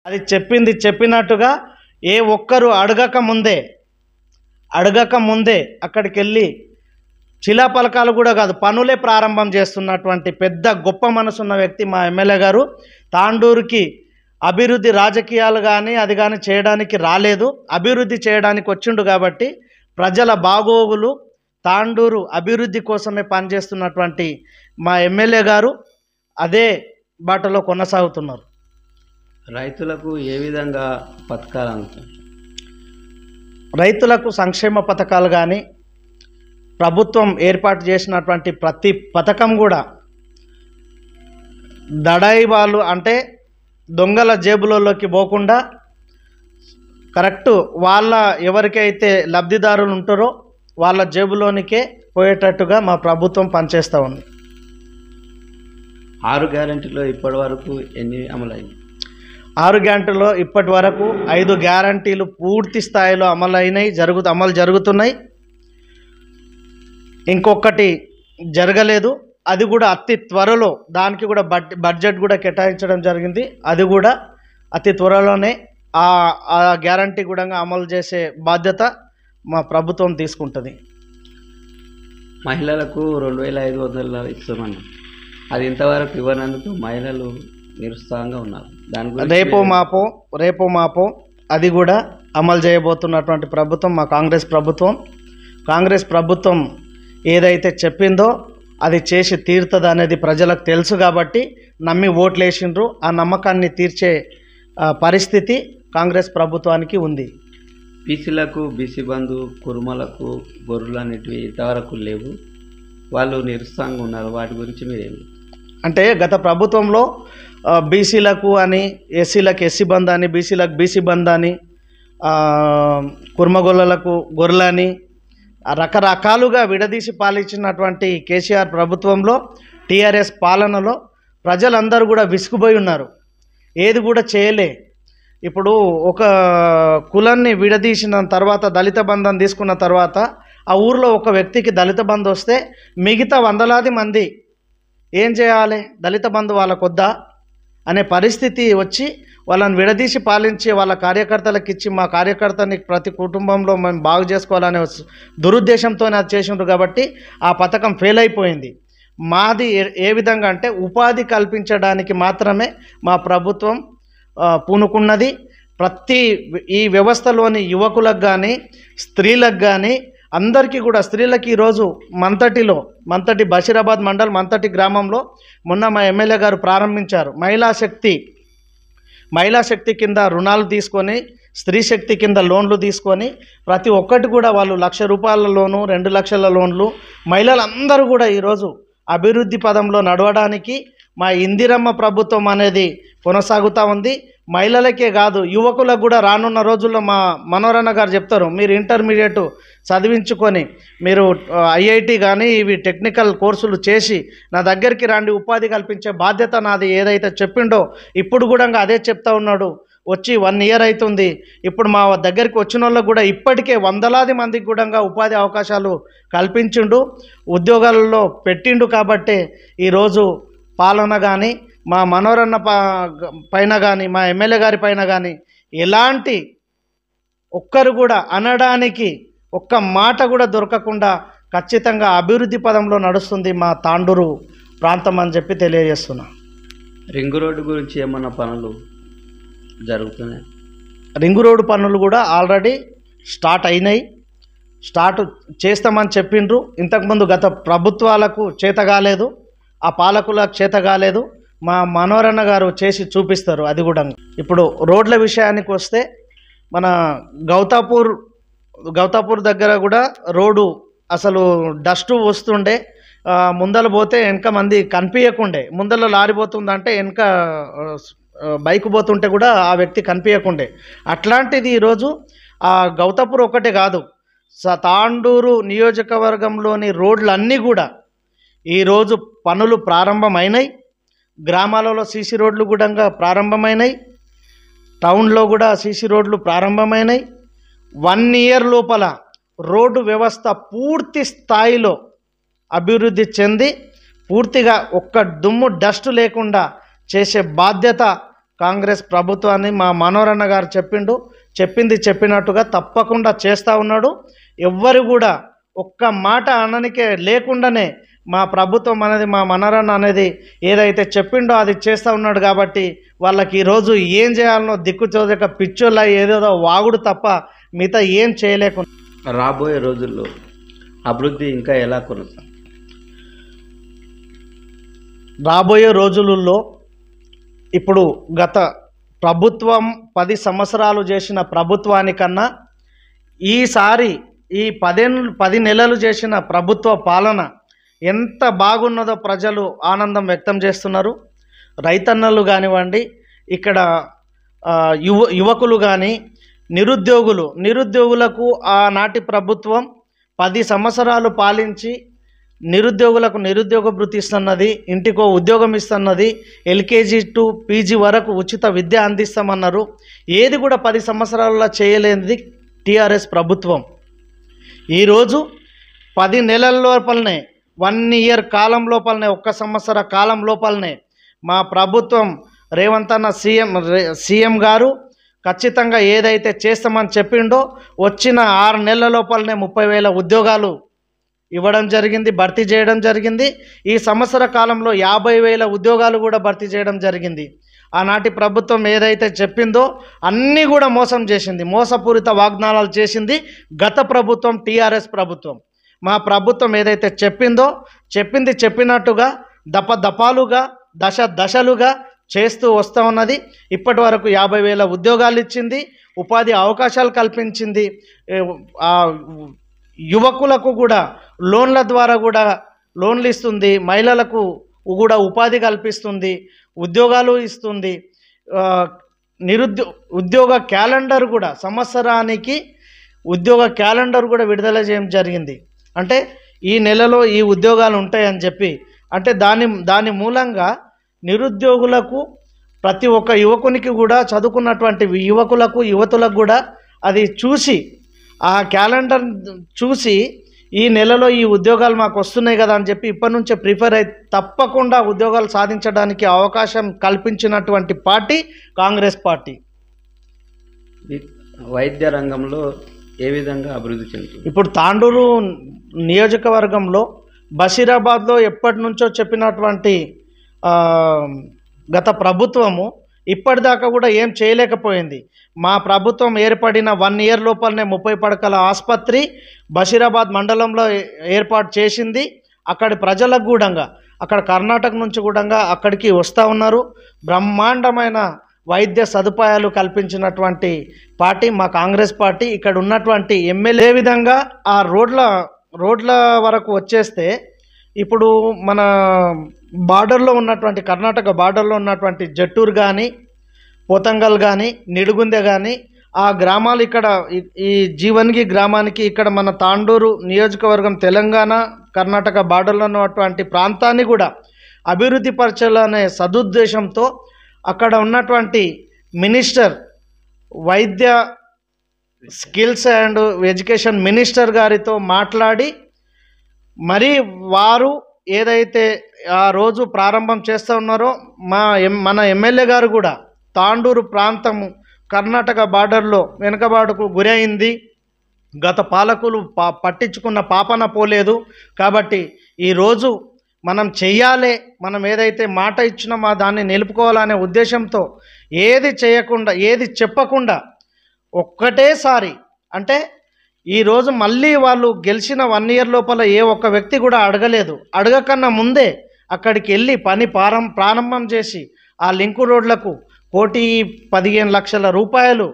అది చెప్పింది చెప్పినట్టుగా ఏ ఒక్కరు అడగక ముందే అక్కడికి వెళ్ళి శిలాఫలకాలు కూడా కాదు, పనులే ప్రారంభం చేస్తున్నటువంటి పెద్ద గొప్ప మనసున్న వ్యక్తి మా ఎమ్మెల్యే గారు. తాండూరుకి అభివృద్ధి రాజకీయాలు కానీ అది కానీ చేయడానికి రాలేదు, అభివృద్ధి చేయడానికి వచ్చిండు. కాబట్టి ప్రజల బాగోగులు, తాండూరు అభివృద్ధి కోసమే పనిచేస్తున్నటువంటి మా ఎమ్మెల్యే గారు అదే బాటలో కొనసాగుతున్నారు. రైతులకు ఏ విధంగా పథకాలు అందుతాయి? రైతులకు సంక్షేమ పథకాలు కానీ ప్రభుత్వం ఏర్పాటు చేసినటువంటి ప్రతి పథకం కూడా దడాయి వాళ్ళు అంటే దొంగల జేబులలోకి పోకుండా కరెక్ట్ వాళ్ళ ఎవరికైతే లబ్ధిదారులు ఉంటారో వాళ్ళ జేబులోనికే పోయేటట్టుగా మా ప్రభుత్వం పనిచేస్తూ ఉంది. 6 గ్యారెంటీలో ఇప్పటి వరకు ఎన్ని అమలైంది? 6 గ్యారెంటీలో ఇప్పటి వరకు 5 గ్యారెంటీలు పూర్తి స్థాయిలో అమలు జరుగుతున్నాయి. ఇంకొకటి జరగలేదు, అది కూడా అతి త్వరలో దానికి కూడా బడ్జెట్ కూడా కేటాయించడం జరిగింది. అది కూడా అతి త్వరలోనే ఆ గ్యారంటీ కూడా అమలు చేసే బాధ్యత మా ప్రభుత్వం తీసుకుంటుంది. మహిళలకు 2500 ఇస్తామని అది ఇంతవరకు ఇవ్వనందుకు మహిళలు నిరుత్సాహంగా ఉన్నారు. దాని గురించి రేపో మాపో అది కూడా అమలు చేయబోతున్నటువంటి ప్రభుత్వం మా కాంగ్రెస్ ప్రభుత్వం ఏదైతే చెప్పిందో అది చేసి తీరుతుంది అనేది ప్రజలకు తెలుసు. కాబట్టి నమ్మి ఓట్లు వేసిండ్రు. ఆ నమ్మకాన్ని తీర్చే పరిస్థితి కాంగ్రెస్ ప్రభుత్వానికి ఉంది. బీసీలకు బీసీ బంధు, కుర్మలకు గొర్రెలు అనేటివి ఇంతవరకు లేవు, వాళ్ళు నిరుత్సాహంగా ఉన్నారు. వాటి గురించి మీరేమి అంటే గత ప్రభుత్వంలో బీసీలకు అని, ఎస్సీలకు ఎస్సీ బంధు అని, బీసీలకు బీసీ బంధు అని, కుర్మగొల్లలకు గొర్రెలని రకరకాలుగా విడదీసి పాలించినటువంటి కేసీఆర్ ప్రభుత్వంలో, టీఆర్ఎస్ పాలనలో ప్రజలందరూ కూడా విసుగుపోయి ఉన్నారు. ఏది కూడా చేయలే. ఇప్పుడు ఒక కులాన్ని విడదీసిన తర్వాత, దళిత బంధం తీసుకున్న తర్వాత ఆ ఊరిలో ఒక వ్యక్తికి దళిత బంధు వస్తే మిగతా వందలాది మంది ఏం చేయాలి? దళిత బంధు వాళ్ళకొద్దా అనే పరిస్థితి వచ్చి వాళ్ళని విడదీసి పాలించి వాళ్ళ కార్యకర్తలకు ఇచ్చి మా కార్యకర్తని ప్రతి కుటుంబంలో మేము బాగు చేసుకోవాలనే దురుద్దేశంతో అది చేసిండ్రు. కాబట్టి ఆ పథకం ఫెయిల్ అయిపోయింది. మాది ఏ విధంగా అంటే ఉపాధి కల్పించడానికి మాత్రమే మా ప్రభుత్వం పూనుకున్నది. ప్రతి ఈ వ్యవస్థలోని యువకులకు కానీ స్త్రీలకు కానీ అందరికీ కూడా, స్త్రీలకి ఈరోజు మంతటి బషీరాబాద్ మండల్ మంతటి గ్రామంలో మొన్న మా ఎమ్మెల్యే గారు ప్రారంభించారు. మహిళా శక్తి కింద రుణాలు తీసుకొని, స్త్రీ శక్తి కింద లోన్లు తీసుకొని ప్రతి ఒక్కటి కూడా వాళ్ళు 1,00,000 రూపాయల లోను, 2 లక్షల లోన్లు. మహిళలందరూ కూడా ఈరోజు అభివృద్ధి పదంలో నడవడానికి మా ఇందిరమ్మ ప్రభుత్వం అనేది కొనసాగుతూ ఉంది. మహిళలకే కాదు, యువకులకు కూడా రానున్న రోజుల్లో మా మనోరణ గారు చెప్తారు, మీరు ఇంటర్మీడియట్ చదివించుకొని మీరు ఐఐటి కానీ ఇవి టెక్నికల్ కోర్సులు చేసి నా దగ్గరికి రండి, ఉపాధి కల్పించే బాధ్యత నాది. ఏదైతే చెప్పిండో ఇప్పుడు కూడా అదే చెప్తా ఉన్నాడు. వచ్చి 1 ఇయర్ అవుతుంది. ఇప్పుడు మా దగ్గరికి వచ్చిన వాళ్ళకు కూడా ఇప్పటికే వందలాది మందికి కూడా ఉపాధి అవకాశాలు కల్పించిండు, ఉద్యోగాలలో పెట్టిండు. కాబట్టే ఈరోజు పాలన కానీ మా మనోరణ పైన కానీ మా ఎమ్మెల్యే గారి పైన కానీ ఎలాంటి ఒక్కరు కూడా అనడానికి ఒక్క మాట కూడా దొరకకుండా ఖచ్చితంగా అభివృద్ధి పదంలో నడుస్తుంది మా తాండూరు ప్రాంతం అని చెప్పి తెలియజేస్తున్నా. రింగు రోడ్డు గురించి ఏమన్నా పనులు జరుగుతున్నాయి? రింగు రోడ్డు పనులు కూడా ఆల్రెడీ స్టార్ట్ అయినాయి. స్టార్ట్ చేస్తామని చెప్పిండ్రు. ఇంతకుముందు గత ప్రభుత్వాలకు చేత కాలేదు, ఆ పాలకులకు చేత కాలేదు. మా మనోరణ గారు చేసి చూపిస్తారు. అది కూడా ఇప్పుడు రోడ్ల విషయానికి వస్తే మన గౌతాపూర్ దగ్గర కూడా రోడ్డు అసలు డస్ట్ వస్తుండే, ముందల పోతే వెనక మంది కనిపించకుండే, ముందల లారీ పోతుందంటే వెనక బైక్ పోతుంటే కూడా ఆ వ్యక్తి కనిపించకుండే. అట్లాంటిది ఈరోజు ఆ గౌతాపూర్ ఒకటే కాదు, తాండూరు నియోజకవర్గంలోని రోడ్లన్నీ కూడా ఈరోజు పనులు ప్రారంభమైనాయి. గ్రామాలలో సీసీ రోడ్లు కూడా ప్రారంభమైనాయి, టౌన్లో కూడా సీసీ రోడ్లు ప్రారంభమైనాయి. 1 ఇయర్ లోపల రోడ్డు వ్యవస్థ పూర్తి స్థాయిలో అభివృద్ధి చెంది పూర్తిగా ఒక్క దుమ్ము డస్ట్ లేకుండా చేసే బాధ్యత కాంగ్రెస్ ప్రభుత్వాన్ని మా మనోరన్న గారు చెప్పింది చెప్పినట్టుగా తప్పకుండా చేస్తూ ఉన్నాడు. ఎవ్వరు కూడా ఒక్క మాట అననికే లేకుండానే మా ప్రభుత్వం అనేది మా మనోరన్న అనేది ఏదైతే చెప్పిండో అది చేస్తూ ఉన్నాడు. కాబట్టి వాళ్ళకి ఈరోజు ఏం చేయాలనో దిక్కు చూడక పిచ్చోళ్ళ ఏదేదో వాగుడు తప్ప మిగతా ఏం చేయలేకుండా. రాబోయే రోజుల్లో అభివృద్ధి ఇంకా ఎలా కొనసాగుతుంది? రాబోయే రోజులలో ఇప్పుడు గత ప్రభుత్వం 10 సంవత్సరాలు చేసిన ప్రభుత్వానికన్నా ఈసారి ఈ 10 నెలలు చేసిన ప్రభుత్వ పాలన ఎంత బాగున్నదో ప్రజలు ఆనందం వ్యక్తం చేస్తున్నారు. రైతన్నలు కానివ్వండి, ఇక్కడ యువకులు కానీ, నిరుద్యోగులకు ఆనాటి ప్రభుత్వం 10 సంవత్సరాలు పాలించి నిరుద్యోగులకు నిరుద్యోగ భృతి ఇస్తున్నది, ఇంటికో ఉద్యోగం ఇస్తున్నది, ఎల్కేజీ టు పీజీ వరకు ఉచిత విద్య అందిస్తామన్నారు. ఏది కూడా 10 సంవత్సరాలలో చేయలేనిది టీఆర్ఎస్ ప్రభుత్వం. ఈరోజు 10 నెలల లోపలనే 1 ఇయర్ కాలం లోపలనే 1 సంవత్సర కాలం లోపలనే మా ప్రభుత్వం రేవంత్ అన్న సీఎం గారు ఖచ్చితంగా ఏదైతే చేస్తామని చెప్పిండో వచ్చిన 6 నెలల లోపలనే 30,000 ఉద్యోగాలు ఇవ్వడం జరిగింది, భర్తీ చేయడం జరిగింది. ఈ సంవత్సర కాలంలో 50,000 ఉద్యోగాలు కూడా భర్తీ చేయడం జరిగింది. ఆనాటి ప్రభుత్వం ఏదైతే చెప్పిందో అన్నీ కూడా మోసం చేసింది, మోసపూరిత వాగ్దానాలు చేసింది గత ప్రభుత్వం టీఆర్ఎస్ ప్రభుత్వం. మా ప్రభుత్వం ఏదైతే చెప్పిందో చెప్పినట్టుగా దఫాలుగా దశలుగా చేస్తూ వస్తూ ఉన్నది. ఇప్పటి వరకు 50,000 ఉద్యోగాలు ఇచ్చింది, ఉపాధి అవకాశాలు కల్పించింది. యువకులకు కూడా లోన్ల ద్వారా కూడా లోన్లు ఇస్తుంది, మహిళలకు కూడా ఉపాధి కల్పిస్తుంది, ఉద్యోగాలు ఇస్తుంది. ఉద్యోగ క్యాలెండర్ కూడా సంవత్సరానికి ఉద్యోగ క్యాలెండర్ కూడా విడుదల చేయడం జరిగింది. అంటే ఈ నెలలో ఈ ఉద్యోగాలు ఉంటాయని చెప్పి, అంటే దాని మూలంగా నిరుద్యోగులకు ప్రతి ఒక్క యువకునికి కూడా చదువుకున్నటువంటి యువతులకు కూడా అది చూసి ఆ క్యాలెండర్ చూసి ఈ నెలలో ఈ ఉద్యోగాలు మాకు వస్తున్నాయి కదా అని చెప్పి ఇప్పటి నుంచే ప్రిపేర్ అయి తప్పకుండా ఉద్యోగాలు సాధించడానికి అవకాశం కల్పించినటువంటి పార్టీ కాంగ్రెస్ పార్టీ. వైద్య రంగంలో ఏ విధంగా అభివృద్ధి చెందుతుంది? ఇప్పుడు తాండూరు నియోజకవర్గంలో బషీరాబాద్లో ఎప్పటి నుంచో చెప్పినటువంటి గత ప్రభుత్వము ఇప్పటిదాకా కూడా ఏం చేయలేకపోయింది. మా ప్రభుత్వం ఏర్పడిన 1 ఇయర్ లోపలనే 30 పడకల ఆసుపత్రి బషీరాబాద్ మండలంలో ఏర్పాటు చేసింది. అక్కడి ప్రజలకు కూడా అక్కడ కర్ణాటక నుంచి కూడా అక్కడికి వస్తూ ఉన్నారు. బ్రహ్మాండమైన వైద్య సదుపాయాలు కల్పించినటువంటి పార్టీ మా కాంగ్రెస్ పార్టీ. ఇక్కడ ఉన్నటువంటి ఎమ్మెల్యే విధంగా ఆ రోడ్ల వరకు వచ్చేస్తే ఇప్పుడు మన బార్డర్లో ఉన్నటువంటి కర్ణాటక బార్డర్లో ఉన్నటువంటి జట్టూరు కానీ, పోతంగల్ కానీ, నిడుగుందె కానీ ఆ గ్రామాలు ఇక్కడ ఈ జీవన్గి గ్రామానికి ఇక్కడ మన తాండూరు నియోజకవర్గం తెలంగాణ కర్ణాటక బార్డర్లో ఉన్నటువంటి ప్రాంతాన్ని కూడా అభివృద్ధి పరచాలనే సదుద్దేశంతో అక్కడ ఉన్నటువంటి మినిస్టర్ వైద్య స్కిల్స్ అండ్ ఎడ్యుకేషన్ మినిస్టర్ గారితో మాట్లాడి మరి వారు ఏదైతే ఆ రోజు ప్రారంభం చేస్తూ ఉన్నారో మన ఎమ్మెల్యే గారు కూడా తాండూరు ప్రాంతము కర్ణాటక బార్డర్లో వెనుకబాటుకు గురైంది, గత పాలకులు పట్టించుకున్న పాపన పోలేదు. కాబట్టి ఈరోజు మనం చెయ్యాలి, మనం ఏదైతే మాట ఇచ్చినామో దాన్ని నిలుపుకోవాలనే ఉద్దేశంతో ఏది చేయకుండా ఏది చెప్పకుండా ఒక్కటేసారి అంటే ఈరోజు మళ్ళీ వాళ్ళు గెలిచిన 1 ఇయర్ లోపల ఏ ఒక్క వ్యక్తి కూడా అడగకన్నా ముందే అక్కడికి వెళ్ళి పని ప్రారంభం చేసి ఆ లింకు రోడ్లకు 1,15,00,000 రూపాయలు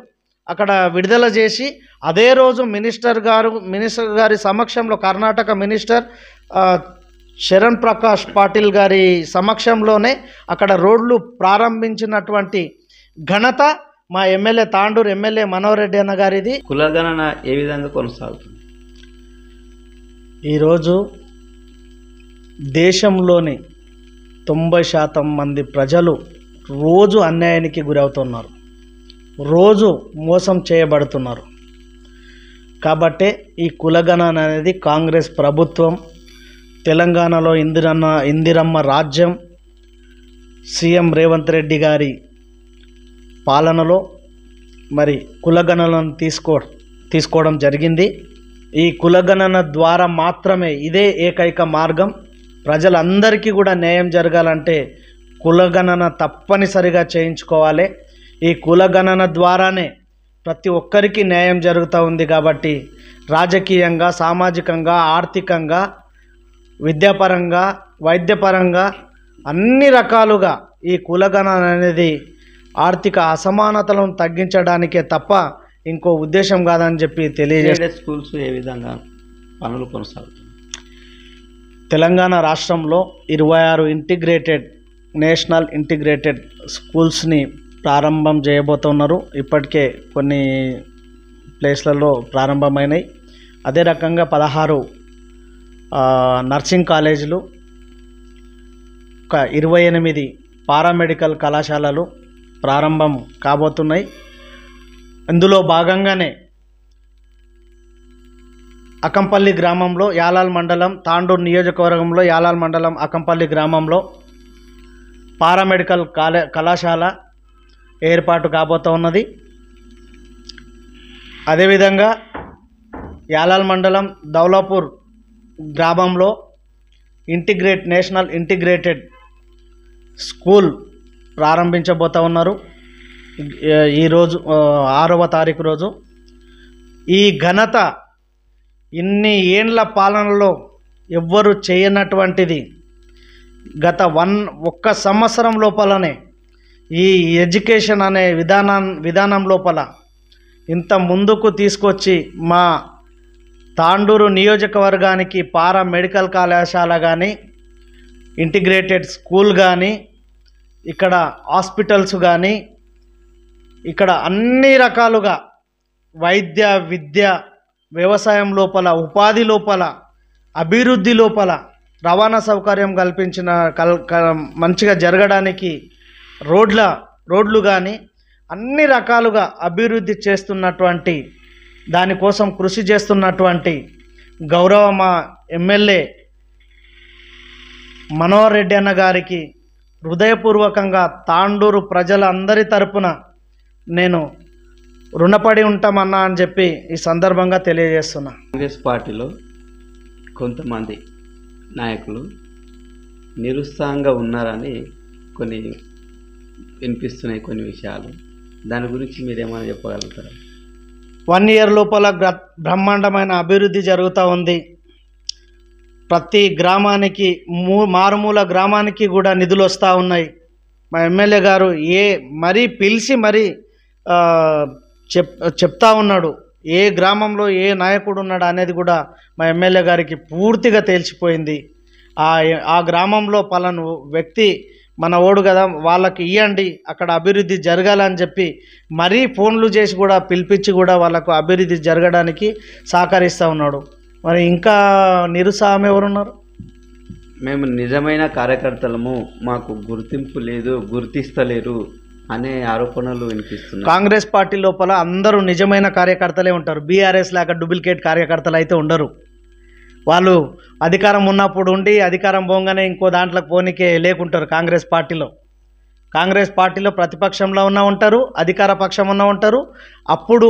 అక్కడ విడుదల చేసి అదే రోజు మినిస్టర్ గారి సమక్షంలో కర్ణాటక మినిస్టర్ శరణ్ ప్రకాష్ పాటిల్ గారి సమక్షంలోనే అక్కడ రోడ్లు ప్రారంభించినటువంటి ఘనత మా ఎమ్మెల్యే తాండూరు ఎమ్మెల్యే మనోహర్ రెడ్డి అన్న గారిది. కులగణన ఏ విధంగా కొనసాగుతుంది? ఈరోజు దేశంలోని 90% మంది ప్రజలు రోజు అన్యాయానికి గురవుతున్నారు, రోజు మోసం చేయబడుతున్నారు. కాబట్టే ఈ కులగణన అనేది కాంగ్రెస్ ప్రభుత్వం, తెలంగాణలో ఇందిరమ్మ రాజ్యం, సీఎం రేవంత్ రెడ్డి గారి పాలనలో మరి కులగణనను తీసుకోవడం జరిగింది. ఈ కులగణన ద్వారా మాత్రమే ఇదే ఏకైక మార్గం. ప్రజలందరికీ కూడా న్యాయం జరగాలంటే కులగణన తప్పనిసరిగా చేయించుకోవాలి. ఈ కులగణన ద్వారానే ప్రతి ఒక్కరికి న్యాయం జరుగుతూ ఉంది. కాబట్టి రాజకీయంగా, సామాజికంగా, ఆర్థికంగా, విద్యాపరంగా, వైద్యపరంగా అన్ని రకాలుగా ఈ కులగణన అనేది ఆర్థిక అసమానతలను తగ్గించడానికే తప్ప ఇంకో ఉద్దేశం కాదని చెప్పి తెలియజేస్తారు. స్కూల్స్ ఏ విధంగా పనులు కొనసాగుతాయి? తెలంగాణ రాష్ట్రంలో 26 నేషనల్ ఇంటిగ్రేటెడ్ స్కూల్స్ని ప్రారంభం చేయబోతున్నారు. ఇప్పటికే కొన్ని ప్లేస్లలో ప్రారంభమైనాయి. అదే రకంగా 16 నర్సింగ్ కాలేజీలు, 28 పారామెడికల్ కళాశాలలు ప్రారంభం కాబోతున్నాయి. ఇందులో భాగంగానే అకంపల్లి గ్రామంలో, యాలాల్ మండలం, తాండూరు నియోజకవర్గంలో యాలాల్ మండలం అకంపల్లి గ్రామంలో పారామెడికల్ కళాశాల ఏర్పాటు కాబోతూ ఉన్నది. అదేవిధంగా యాలాల్ మండలం దౌలాపూర్ గ్రామంలో నేషనల్ ఇంటిగ్రేటెడ్ స్కూల్ ప్రారంభించబోతూ ఉన్నారు. ఈరోజు 6వ తారీఖు రోజు. ఈ ఘనత ఇన్ని ఏండ్ల పాలనలో ఎవ్వరు చేయనటువంటిది. గత ఒక్క సంవత్సరం లోపలనే ఈ ఎడ్యుకేషన్ అనే విధానం లోపల ఇంత ముందుకు తీసుకొచ్చి మా తాండూరు నియోజకవర్గానికి పారామెడికల్ కళాశాల కానీ, ఇంటిగ్రేటెడ్ స్కూల్ కానీ, ఇక్కడ హాస్పిటల్స్ కానీ, ఇక్కడ అన్ని రకాలుగా వైద్య, విద్య, వ్యవసాయం లోపల, ఉపాధి లోపల, అభివృద్ధి లోపల, రవాణా సౌకర్యం కల్పించిన మంచిగా జరగడానికి రోడ్లు కానీ అన్ని రకాలుగా అభివృద్ధి చేస్తున్నటువంటి, దానికోసం కృషి చేస్తున్నటువంటి గౌరవ మా ఎమ్మెల్యే మనోహర్ రెడ్డి అన్న గారికి హృదయపూర్వకంగా తాండూరు ప్రజలందరి తరపున నేను రుణపడి ఉంటామన్నా అని చెప్పి ఈ సందర్భంగా తెలియజేస్తున్నా. కాంగ్రెస్ పార్టీలో కొంతమంది నాయకులు నిరుత్సాహంగా ఉన్నారని కొన్ని వినిపిస్తున్నాయి కొన్ని విషయాలు. దాని గురించి మీరేమైనా చెప్పగలుగుతారా? 1 ఇయర్ లోపల బ్రహ్మాండమైన అభివృద్ధి జరుగుతూ ఉంది. ప్రతి గ్రామానికి, మారుమూల గ్రామానికి కూడా నిధులు వస్తూ ఉన్నాయి. మా ఎమ్మెల్యే గారు మరీ పిలిచి మరీ చెప్తా ఉన్నాడు. ఏ గ్రామంలో ఏ నాయకుడు ఉన్నాడు అనేది కూడా మా ఎమ్మెల్యే గారికి పూర్తిగా తేల్చిపోయింది. ఆ గ్రామంలో పలాను వ్యక్తి మన ఓడు కదా, వాళ్ళకి ఇవ్వండి, అక్కడ అభివృద్ధి జరగాలని చెప్పి మరీ ఫోన్లు చేసి కూడా పిలిపించి కూడా వాళ్ళకు అభివృద్ధి జరగడానికి సహకరిస్తూ ఉన్నాడు. మరి ఇంకా నిరుత్సాహం ఎవరున్నారు? మేము నిజమైన కార్యకర్తలము, మాకు గుర్తింపు లేదు, గుర్తిస్తలేరు అనే ఆరోపణలు వినిపిస్తున్నాయి. కాంగ్రెస్ పార్టీ లోపల అందరూ నిజమైన కార్యకర్తలే ఉంటారు. బీఆర్ఎస్ లాగా డూప్లికేట్ కార్యకర్తలు అయితే ఉండరు. వాళ్ళు అధికారం ఉన్నప్పుడు ఉండి అధికారం పోగానే ఇంకో దాంట్లోకి పోనీకే లేకుంటారు. కాంగ్రెస్ పార్టీలో ప్రతిపక్షంలో ఉన్న ఉంటారు, అధికార పక్షం ఉన్న ఉంటారు. అప్పుడు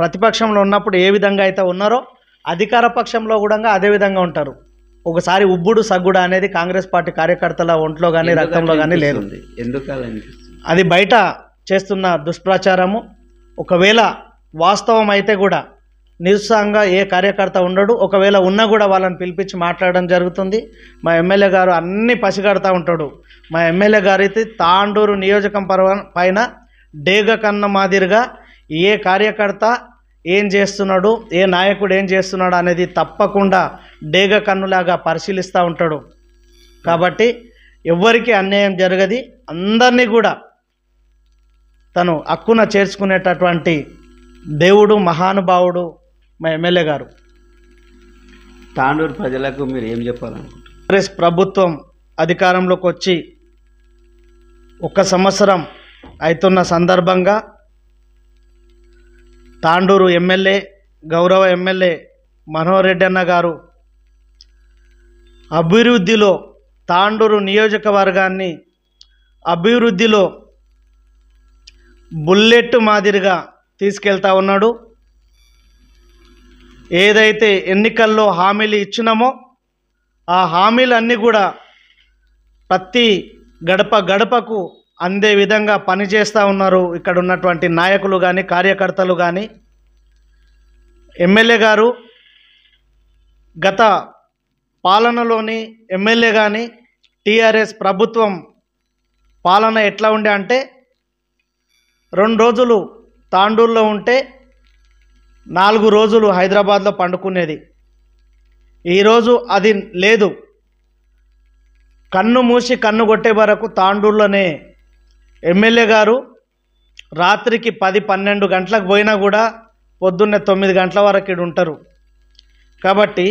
ప్రతిపక్షంలో ఉన్నప్పుడు ఏ విధంగా అయితే ఉన్నారో అధికార పక్షంలో కూడా అదే విధంగా ఉంటారు. ఒకసారి ఉబ్బుడు సగ్గుడు అనేది కాంగ్రెస్ పార్టీ కార్యకర్తల ఒంట్లో కానీ రక్తంలో కానీ లేదు. అది బయట చేస్తున్న దుష్ప్రచారము. ఒకవేళ వాస్తవం అయితే కూడా నిరుత్సాహంగా ఏ కార్యకర్త ఉండడు. ఒకవేళ ఉన్నా కూడా వాళ్ళని పిలిపించి మాట్లాడడం జరుగుతుంది. మా ఎమ్మెల్యే గారు అన్నీ పసిగడతా ఉంటాడు. మా ఎమ్మెల్యే గారు అయితే తాండూరు నియోజకవర్గం పైన డేగ కన్న మాదిరిగా ఏ కార్యకర్త ఏం చేస్తున్నాడు, ఏ నాయకుడు ఏం చేస్తున్నాడు అనేది తప్పకుండా డేగ కన్నులాగా పరిశీలిస్తూ ఉంటాడు. కాబట్టి ఎవ్వరికీ అన్యాయం జరగది. అందరినీ కూడా తను హక్కున చేర్చుకునేటటువంటి దేవుడు, మహానుభావుడు మా ఎమ్మెల్యే గారు. తాండూరు ప్రజలకు మీరు ఏం చెప్పాలనుకుంటున్నారు? కాంగ్రెస్ ప్రభుత్వం అధికారంలోకి వచ్చి 1 సంవత్సరం అవుతున్న సందర్భంగా తాండూరు ఎమ్మెల్యే, గౌరవ ఎమ్మెల్యే మనోహర్ రెడ్డి అన్న గారు అభివృద్ధిలో, తాండూరు నియోజకవర్గాన్ని అభివృద్ధిలో బుల్లెట్ మాదిరిగా తీసుకెళ్తా ఉన్నాడు. ఏదైతే ఎన్నికల్లో హామీలు ఇచ్చినామో ఆ హామీలన్నీ కూడా ప్రతి గడప గడపకు అందే విధంగా పనిచేస్తూ ఉన్నారు ఇక్కడ ఉన్నటువంటి నాయకులు కానీ కార్యకర్తలు కానీ. ఎమ్మెల్యే గారు గత పాలనలోని ఎమ్మెల్యే కానీ టీఆర్ఎస్ ప్రభుత్వం పాలన ఎట్లా ఉండే అంటే 2 రోజులు తాండూరులో ఉంటే 4 రోజులు హైదరాబాద్లో పండుకునేది. ఈరోజు అది లేదు. కన్ను మూసి కన్ను కొట్టే వరకు తాండూరులోనే ఎమ్మెల్యే గారు రాత్రికి 10-12 గంటలకు పోయినా కూడా పొద్దున్నే 9 గంటల వరకు ఇక్కడ ఉంటారు. కాబట్టి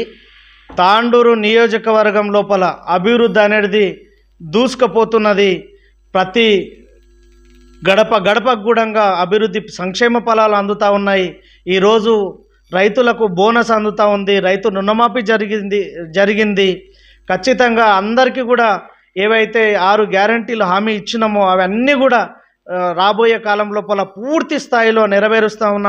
తాండూరు నియోజకవర్గం లోపల అభివృద్ధి అనేది దూసుకుపోతున్నది. ప్రతి గడప గడపకు కూడా అభివృద్ధి సంక్షేమ ఫలాలు అందుతూ ఉన్నాయి. ఈరోజు రైతులకు బోనస్ అందుతూ ఉంది. రైతు రుణమాఫీ జరిగింది. ఖచ్చితంగా అందరికీ కూడా ఏవైతే 6 గ్యారంటీలు హామీ ఇచ్చినామో అవన్నీ కూడా రాబోయే కాలం లోపల పూర్తి స్థాయిలో నెరవేరుస్తూ ఉన్నాం.